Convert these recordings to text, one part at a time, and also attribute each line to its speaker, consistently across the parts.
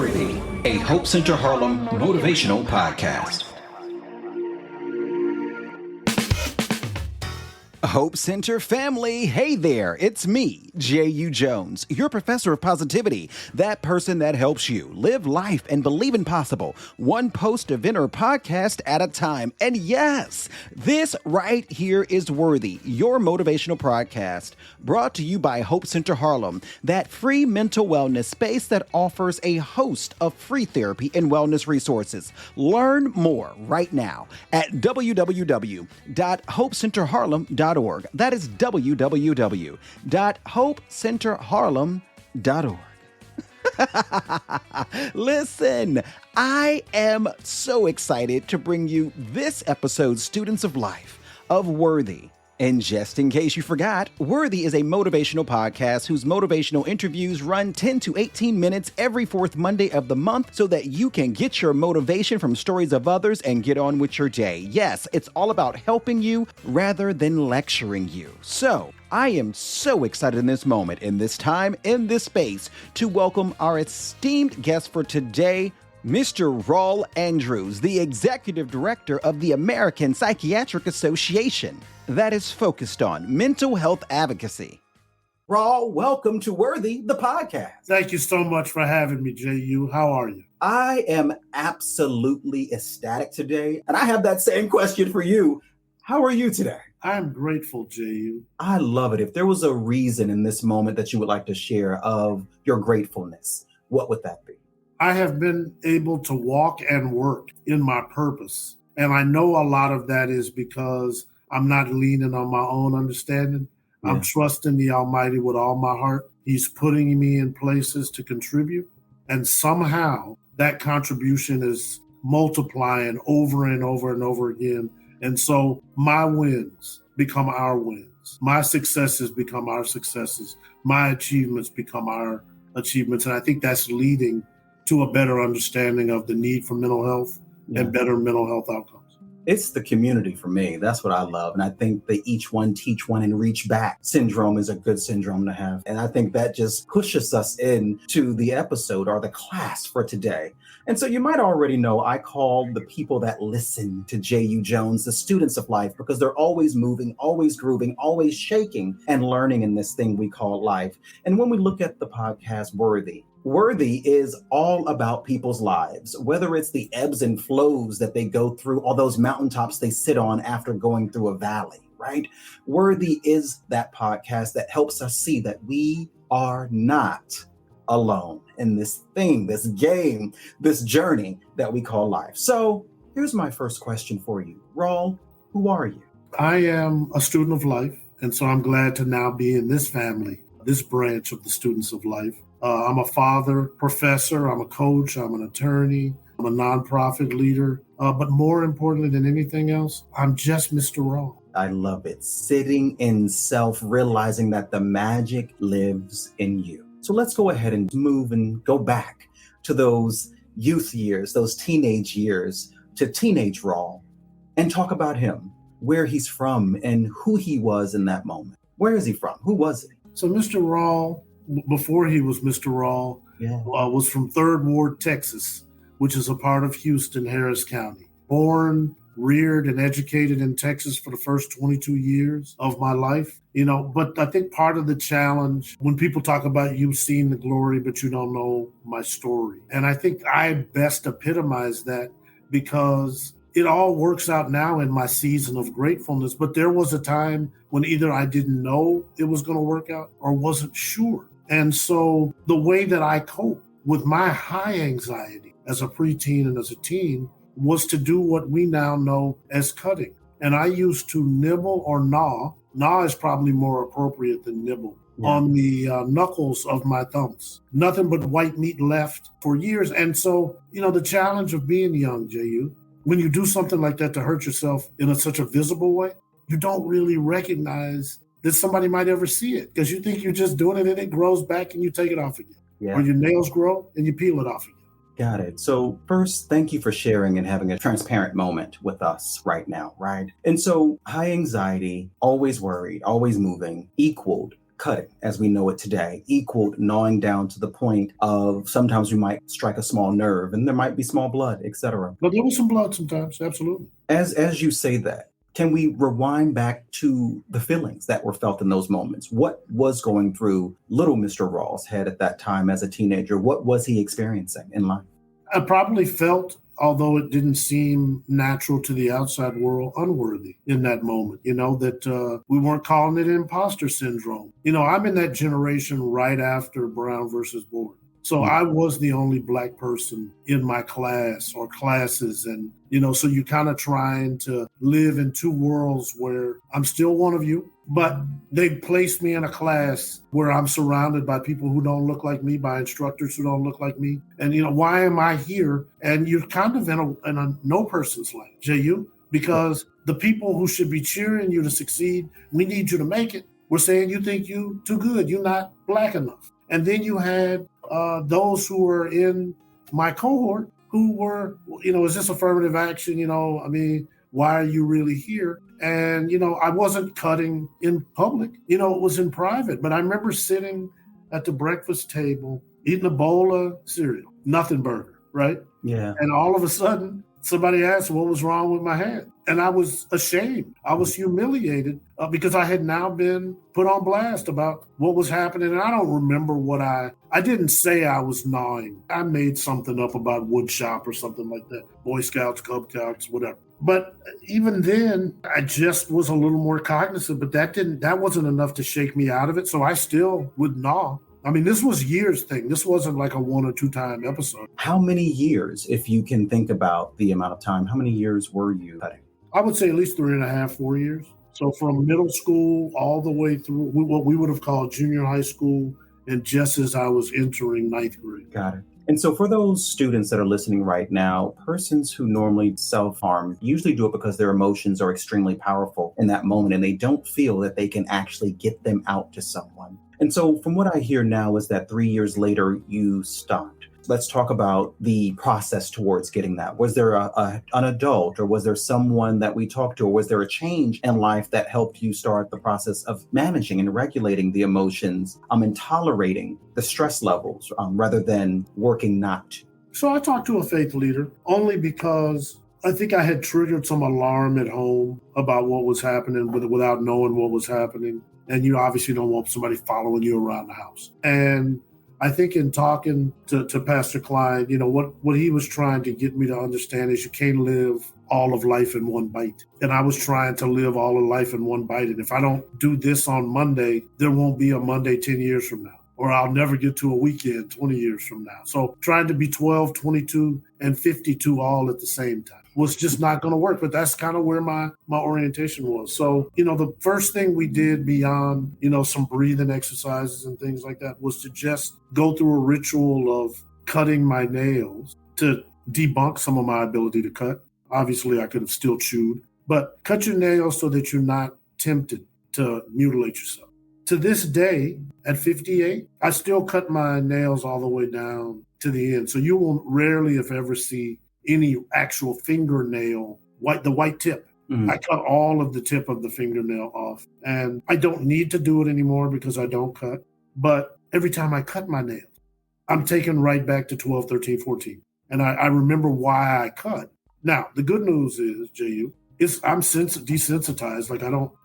Speaker 1: Worthy, a Hope Center Harlem motivational podcast. Hope Center family, hey there, it's me, J.U. Jones, your professor of positivity, that person that helps you live life and believe in possible, one post, event, or podcast at a time. And yes, this right here is Worthy, your motivational podcast, brought to you by Hope Center Harlem, that free mental wellness space that offers a host of free therapy and wellness resources. Learn more right now at www.hopecenterharlem.org. That is www.hopecenterharlem.org. Listen, I am so excited to bring you this episode's Students of Life of Worthy. And just in case you forgot, Worthy is a motivational podcast whose motivational interviews run 10 to 18 minutes every fourth Monday of the month so that you can get your motivation from stories of others and get on with your day. Yes, it's all about helping you rather than lecturing you. So, I am so excited in this moment, in this time, in this space, to welcome our esteemed guest for today, Mr. Rawle Andrews, the Executive Director of the American Psychiatric Association, that is focused on mental health advocacy. Rawle, welcome to Worthy, the podcast.
Speaker 2: Thank you so much for having me, J.U. How are you?
Speaker 1: I am absolutely ecstatic today, and I have that same question for you. How are you today?
Speaker 2: I'm grateful, J.U.
Speaker 1: I love it. If there was a reason in this moment that you would like to share of your gratefulness, what would that be?
Speaker 2: I have been able to walk and work in my purpose. And I know a lot of that is because I'm not leaning on my own understanding. Yeah. I'm trusting the Almighty with all my heart. He's putting me in places to contribute. And somehow that contribution is multiplying over and over and over again. And so my wins become our wins. My successes become our successes. My achievements become our achievements. And I think that's leading to a better understanding of the need for mental health and better mental health outcomes.
Speaker 1: It's the community for me. That's what I love. And I think the each one teach one and reach back syndrome is a good syndrome to have. And I think that just pushes us into the episode or the class for today. And so you might already know I call the people that listen to J.U. Jones the students of life because they're always moving, always grooving, always shaking and learning in this thing we call life. And when we look at the podcast Worthy is all about people's lives, whether it's the ebbs and flows that they go through or those mountaintops they sit on after going through a valley, right? Worthy is that podcast that helps us see that we are not alone in this thing, this game, this journey that we call life. So here's my first question for you. Rawle, who are you?
Speaker 2: I am a student of life, and so I'm glad to now be in this family, this branch of the students of life. I'm a father, professor, I'm a coach, I'm an attorney, I'm a nonprofit leader. But more importantly than anything else, I'm just Mr. Rawle.
Speaker 1: I love it. Sitting in self, realizing that the magic lives in you. So let's go ahead and move and go back to those youth years, those teenage years, to teenage Rawle, and talk about him, where he's from and who he was in that moment. Where is he from? Who was he?
Speaker 2: So Mr. Rawle, before he was Mr. Rawle, was from 3rd Ward, Texas, which is a part of Houston, Harris County. Born, reared, and educated in Texas for the first 22 years of my life. But I think part of the challenge when people talk about you've seen the glory, but you don't know my story. And I think I best epitomize that because it all works out now in my season of gratefulness. But there was a time when either I didn't know it was going to work out or wasn't sure. And so the way that I cope with my high anxiety as a preteen and as a teen was to do what we now know as cutting. And I used to nibble or gnaw. Gnaw is probably more appropriate than nibble. On the knuckles of my thumbs. Nothing but white meat left for years. And so, the challenge of being young, J.U., when you do something like that to hurt yourself in such a visible way, you don't really recognize that somebody might ever see it because you think you're just doing it and it grows back and you take it off again. Or your nails grow and you peel it off again.
Speaker 1: Got it. So first, thank you for sharing and having a transparent moment with us right now, right? And so high anxiety, always worried, always moving, equaled cutting as we know it today equaled gnawing down to the point of sometimes we might strike a small nerve and there might be small blood, etc.
Speaker 2: But there was some blood sometimes, absolutely.
Speaker 1: As you say that, can we rewind back to the feelings that were felt in those moments? What was going through little Mr. Rawle's head at that time as a teenager? What was he experiencing in life?
Speaker 2: I probably felt, although it didn't seem natural to the outside world, unworthy in that moment, that we weren't calling it imposter syndrome. I'm in that generation right after Brown versus Board. So I was the only Black person in my class or classes. And, so you're kind of trying to live in two worlds where I'm still one of you, but they placed me in a class where I'm surrounded by people who don't look like me, by instructors who don't look like me. And, why am I here? And you're kind of in a no person's land, J.U., because the people who should be cheering you to succeed, we need you to make it. We're saying you think you too good, you're not Black enough. And then you had those who were in my cohort who were, is this affirmative action? Why are you really here? And, I wasn't cutting in public, it was in private. But I remember sitting at the breakfast table, eating a bowl of cereal, nothing burger, right?
Speaker 1: Yeah.
Speaker 2: And all of a sudden, somebody asked what was wrong with my hand. And I was ashamed. I was humiliated because I had now been put on blast about what was happening. And I don't remember I didn't say I was gnawing. I made something up about wood shop or something like that. Boy Scouts, Cub Scouts, whatever. But even then, I just was a little more cognizant, but that wasn't enough to shake me out of it. So I still would gnaw. This was years thing. This wasn't like a 1 or 2 time episode.
Speaker 1: How many years, if you can think about the amount of time, how many years were you cutting?
Speaker 2: I would say at least 3.5, 4 years. So from middle school all the way through what we would have called junior high school, and just as I was entering 9th grade.
Speaker 1: Got it. And so for those students that are listening right now, persons who normally self-harm usually do it because their emotions are extremely powerful in that moment and they don't feel that they can actually get them out to someone. And so from what I hear now is that 3 years later, you stopped. Let's talk about the process towards getting that. Was there an adult, or was there someone that we talked to, or was there a change in life that helped you start the process of managing and regulating the emotions and tolerating the stress levels rather than working not to?
Speaker 2: So I talked to a faith leader only because I think I had triggered some alarm at home about what was happening without knowing what was happening. And you obviously don't want somebody following you around the house. And I think in talking to Pastor Klein, what he was trying to get me to understand is you can't live all of life in one bite. And I was trying to live all of life in one bite. And if I don't do this on Monday, there won't be a Monday 10 years from now. Or I'll never get to a weekend 20 years from now. So trying to be 12, 22, and 52 all at the same time was just not going to work. But that's kind of where my orientation was. So, the first thing we did beyond, some breathing exercises and things like that was to just go through a ritual of cutting my nails to debunk some of my ability to cut. Obviously, I could have still chewed, but cut your nails so that you're not tempted to mutilate yourself. To this day, at 58, I still cut my nails all the way down to the end. So you will rarely, if ever, see any actual fingernail, the white tip. Mm-hmm. I cut all of the tip of the fingernail off. And I don't need to do it anymore because I don't cut. But every time I cut my nails, I'm taken right back to 12, 13, 14. And I remember why I cut. Now, the good news is, J.U., I'm desensitized. Like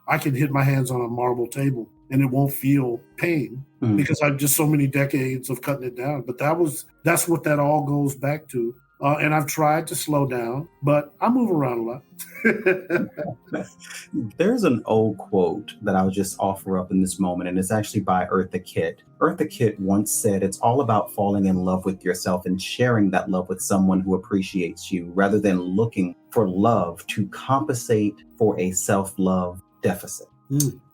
Speaker 2: I can hit my hands on a marble table and it won't feel pain because I've just so many decades of cutting it down. But that's what that all goes back to. And I've tried to slow down, but I move around a lot.
Speaker 1: There's an old quote that I'll just offer up in this moment, and it's actually by Eartha Kitt. Eartha Kitt once said, "It's all about falling in love with yourself and sharing that love with someone who appreciates you, rather than looking for love to compensate for a self-love deficit."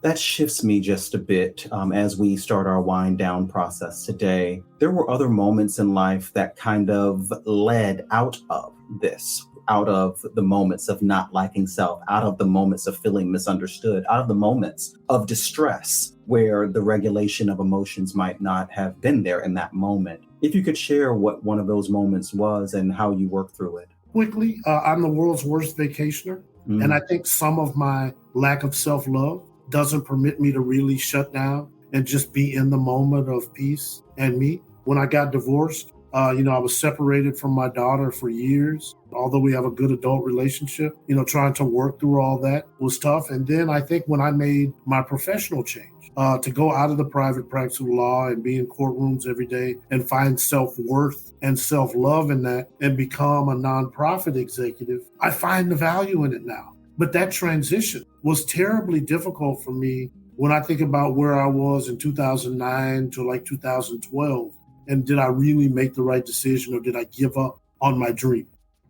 Speaker 1: That shifts me just a bit as we start our wind down process today. There were other moments in life that kind of led out of this, out of the moments of not liking self, out of the moments of feeling misunderstood, out of the moments of distress where the regulation of emotions might not have been there in that moment. If you could share what one of those moments was and how you worked through it.
Speaker 2: Quickly, I'm the world's worst vacationer. And I think some of my lack of self-love doesn't permit me to really shut down and just be in the moment of peace and me. When I got divorced, I was separated from my daughter for years. Although we have a good adult relationship, trying to work through all that was tough. And then I think when I made my professional change, to go out of the private practice of law and be in courtrooms every day and find self-worth and self-love in that and become a nonprofit executive, I find the value in it now. But that transition was terribly difficult for me when I think about where I was in 2009 to like 2012. And did I really make the right decision, or did I give up on my dream?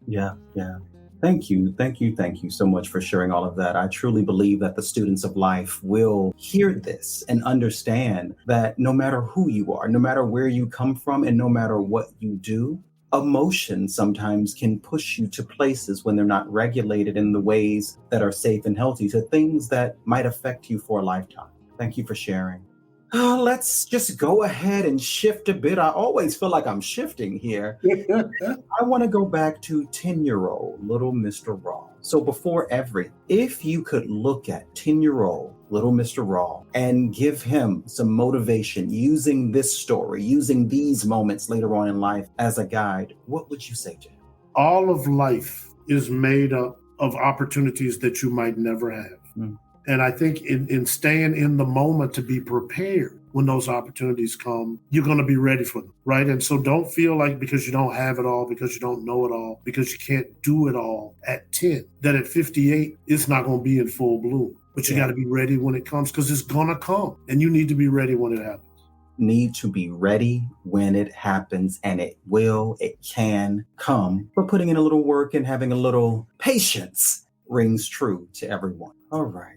Speaker 1: Yeah. Thank you so much for sharing all of that. I truly believe that the students of life will hear this and understand that no matter who you are, no matter where you come from, and no matter what you do, emotion sometimes can push you to places when they're not regulated in the ways that are safe and healthy, to things that might affect you for a lifetime. Thank you for sharing. Let's just go ahead and shift a bit. I always feel like I'm shifting here. I want to go back to 10-year-old little Mr. Rawle. So before if you could look at 10-year-old little Mr. Rawle and give him some motivation using this story, using these moments later on in life as a guide, what would you say to him?
Speaker 2: All of life is made up of opportunities that you might never have. And I think in staying in the moment to be prepared when those opportunities come, you're going to be ready for them, right? And so don't feel like because you don't have it all, because you don't know it all, because you can't do it all at 10, that at 58, it's not going to be in full bloom. But you got to be ready when it comes, because it's going to come, and you need to be ready when it happens.
Speaker 1: Need to be ready when it happens, and it can come. But putting in a little work and having a little patience rings true to everyone. All right.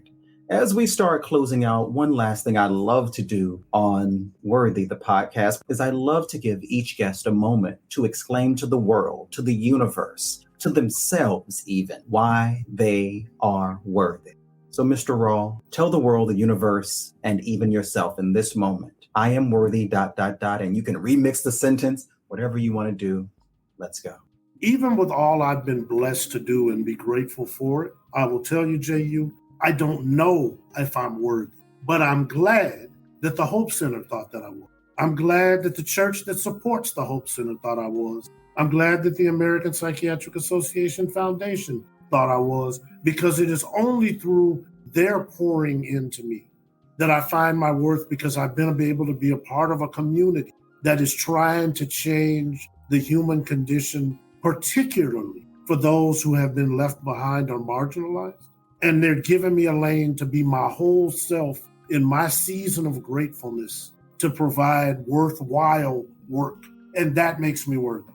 Speaker 1: As we start closing out, one last thing I love to do on Worthy, the podcast, is I love to give each guest a moment to exclaim to the world, to the universe, to themselves even, why they are worthy. So, Mr. Rawle, tell the world, the universe, and even yourself in this moment, I am worthy, ... and you can remix the sentence, whatever you want to do. Let's go.
Speaker 2: Even with all I've been blessed to do and be grateful for it, I will tell you, J.U., I don't know if I'm worthy, but I'm glad that the Hope Center thought that I was. I'm glad that the church that supports the Hope Center thought I was. I'm glad that the American Psychiatric Association Foundation thought I was, because it is only through their pouring into me that I find my worth, because I've been able to be a part of a community that is trying to change the human condition, particularly for those who have been left behind or marginalized. And they're giving me a lane to be my whole self in my season of gratefulness, to provide worthwhile work. And that makes me worthy.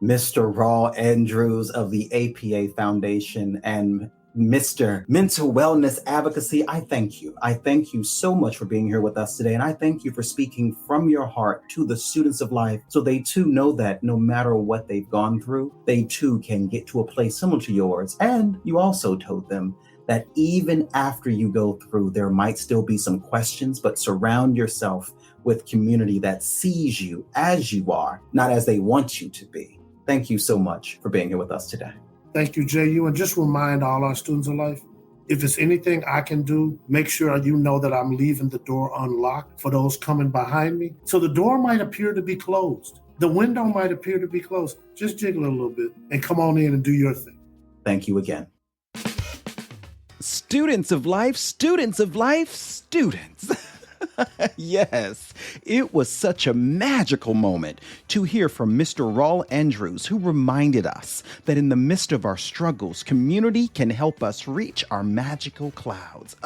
Speaker 1: Mr. Rawle Andrews of the APA Foundation and Mr. Mental Wellness Advocacy, I thank you. I thank you so much for being here with us today. And I thank you for speaking from your heart to the students of life, so they too know that no matter what they've gone through, they too can get to a place similar to yours. And you also told them that even after you go through, there might still be some questions, but surround yourself with community that sees you as you are, not as they want you to be. Thank you so much for being here with us today.
Speaker 2: Thank you, J.U. And just remind all our students of life, if it's anything I can do, make sure you know that I'm leaving the door unlocked for those coming behind me. So the door might appear to be closed. The window might appear to be closed. Just jiggle it a little bit and come on in and do your thing.
Speaker 1: Thank you again.
Speaker 3: Students of life, students of life, students. Yes, it was such a magical moment to hear from Mr. Rawle Andrews, who reminded us that in the midst of our struggles, community can help us reach our magical clouds.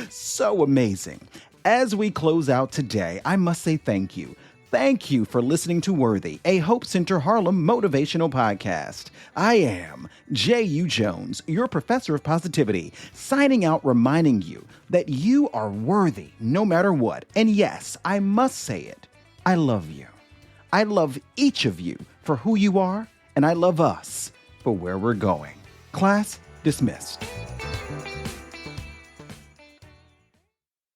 Speaker 3: So amazing. As we close out today, I must say thank you. Thank you for listening to Worthy, a Hope Center Harlem motivational podcast. I am J.U. Jones, your professor of positivity, signing out reminding you that you are worthy no matter what. And yes, I must say it, I love you. I love each of you for who you are, and I love us for where we're going. Class dismissed.